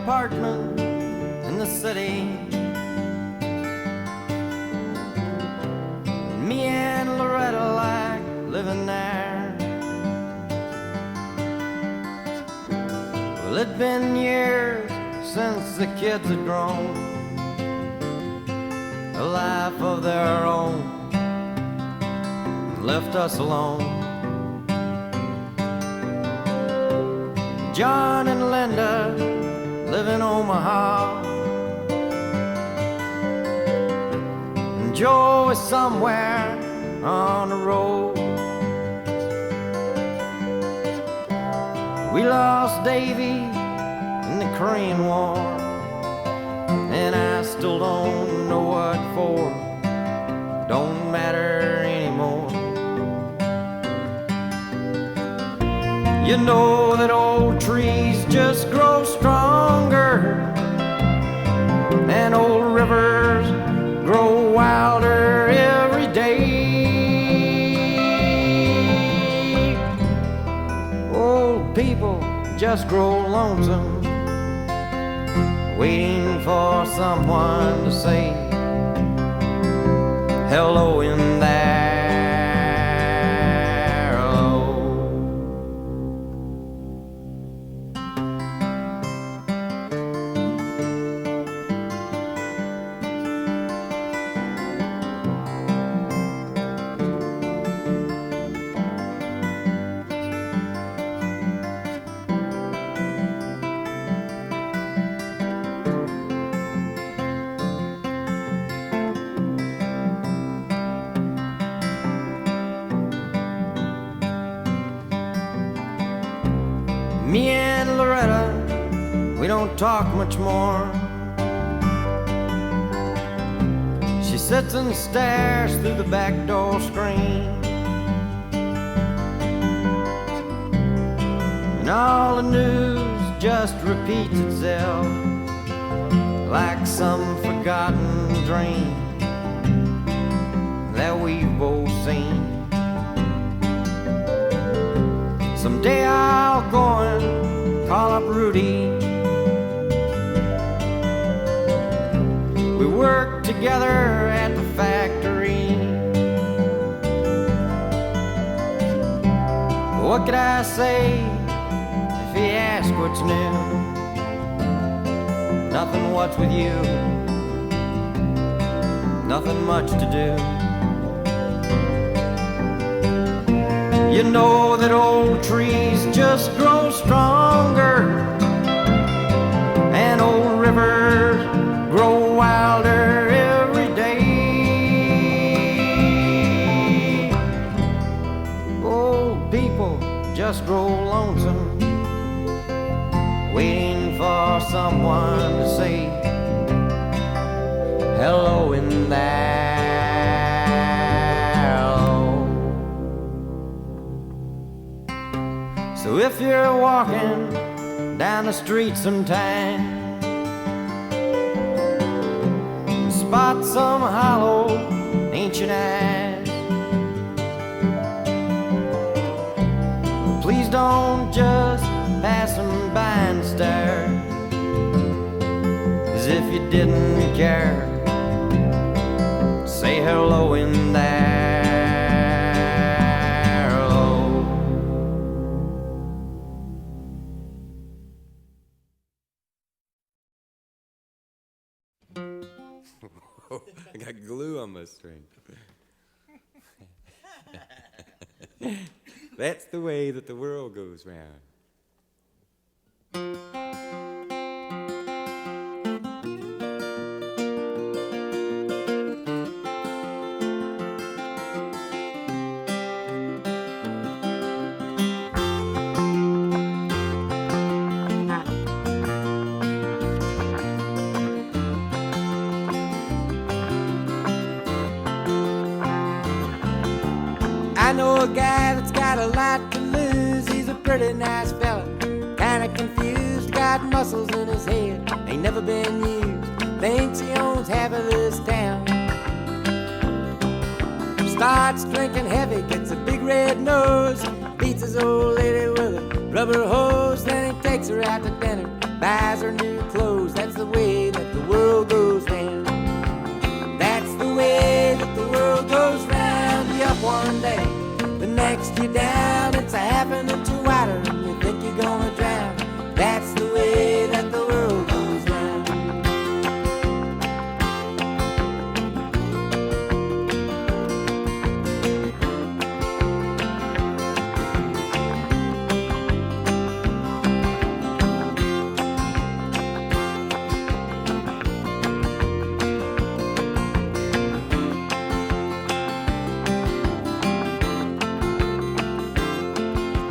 apartment in the city. Me and Loretta like living there. Well, it'd been years since the kids had grown a life of their own and left us alone. John and Linda live in Omaha, and Joe is somewhere on the road. We lost Davy in the Korean War, and I still don't know what for. Don't matter anymore. You know that old trees just grow stronger, and old rivers grow wilder every day. Old people just grow lonesome, waiting for someone to say hello in there. Me and Loretta, we don't talk much more. She sits and stares through the back door screen, and all the news just repeats itself like some forgotten dream that we've both seen. Someday I'll go and call up Rudy. We worked together at the factory. What could I say if he asked what's new? Nothing, what's with you? Nothing much to do. You know that old trees just grow stronger, and old rivers grow wilder every day. Old people just grow lonesome, waiting for someone to say hello in there. So if you're walking down the street sometime, spot some hollow ancient eyes, please don't just pass them by and stare as if you didn't care. Say hello in there. I got glue on my string. That's the way that the world goes round. I know a guy that's got a lot to lose. He's a pretty nice fella, kinda confused, got muscles in his head, ain't never been used, thinks he owns half of this town. Starts drinking heavy, gets a big red nose, beats his old lady with a rubber hose, then he takes her out to dinner, buys her new clothes. That's the way that the world goes round. That's the way that the world goes round. You up one day, the next you're down. It's a half an inch wider and you think you're gonna drown. That's the way that the world goes round.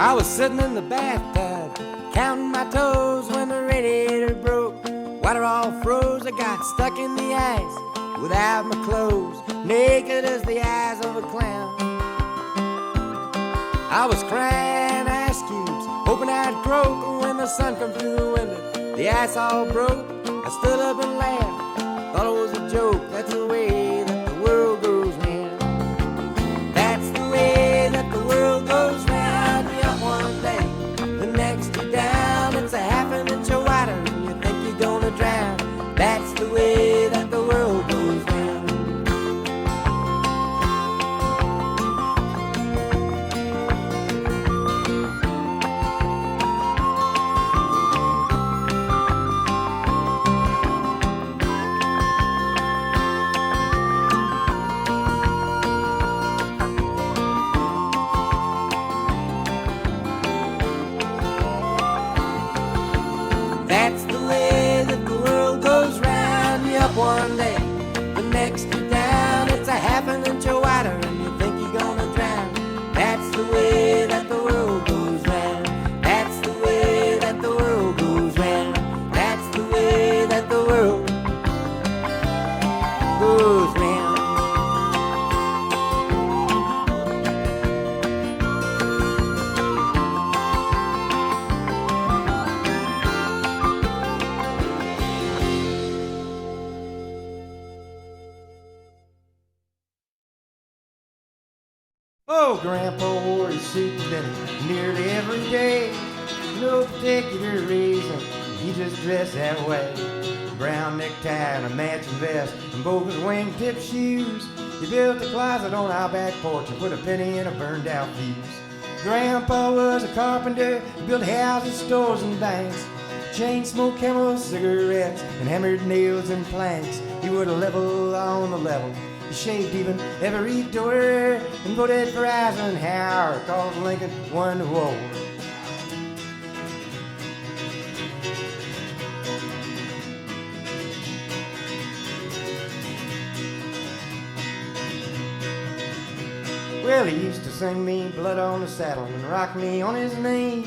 I was sitting in the bathtub, counting my toes when the radiator broke. Water all froze, I got stuck in the ice without my clothes, naked as the eyes of a clown. I was crying ice cubes, hoping I'd croak when the sun come through the window. The ice all broke, I stood up and laughed, thought it was a joke. That's the way that the world goes round. That's the way that the world goes round. One day, the next you're down. It's a half an inch wider and you think you're gonna drown. That's the way that the world goes round. One day, the next you're down. It's a half an inch wider and you think you're gonna drown. That's the way that the world goes round. That's the way that the world goes round. That's the way that the world goes round. Oh, Grandpa wore his suit and boots nearly every day. No particular reason, he just dressed that way. Brown necktie and a matching vest and both his wingtip shoes. He built a closet on our back porch and put a penny in a burned out fuse. Grandpa was a carpenter, he built houses, stores, and banks. Chain smoked Camels, cigarettes, and hammered nails and planks. He would level on the level. He shaved even every door and voted for Eisenhower, cause Lincoln won the war. Well, he used to sing me blood on the saddle and rock me on his knee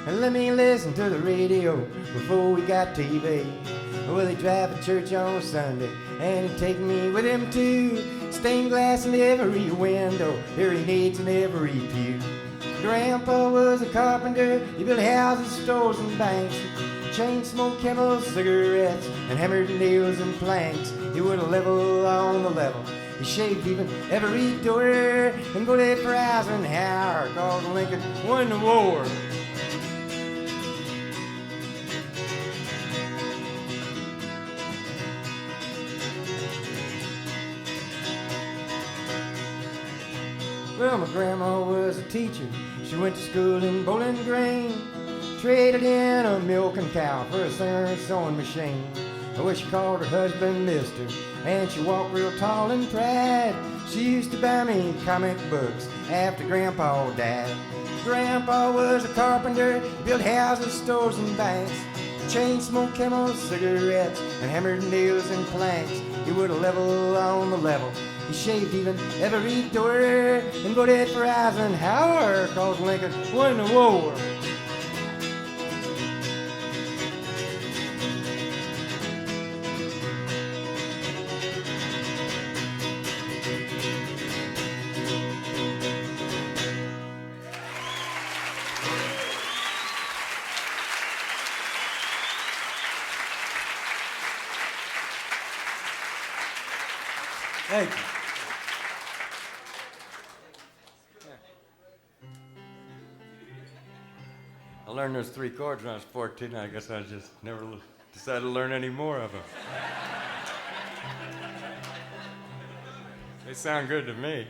and let me listen to the radio before we got TV. Well, he'd drive to church on Sunday and he'd take me with him too. Stained glass in every window, hearing aids in every pew. Grandpa was a carpenter, he built houses, stores, and banks. Chain smoked Camels, cigarettes, and hammered nails and planks. He would level on the level. He shaved even every door and voted for Eisenhower, cause Lincoln won the war. Well, my grandma was a teacher. She went to school in Bowling Green. Traded in a milking cow for a sewing machine. Well, she called her husband Mister, and she walked real tall in pride. She used to buy me comic books after Grandpa died. Grandpa was a carpenter, he built houses, stores, and banks. Chain smoked Camels, cigarettes, and hammered nails and planks. He would level on the level. He shaved even every door and voted for Eisenhower, cause Lincoln won the war. Thank you. I learned those 3 chords when I was 14. I guess I just never decided to learn any more of them. They sound good to me.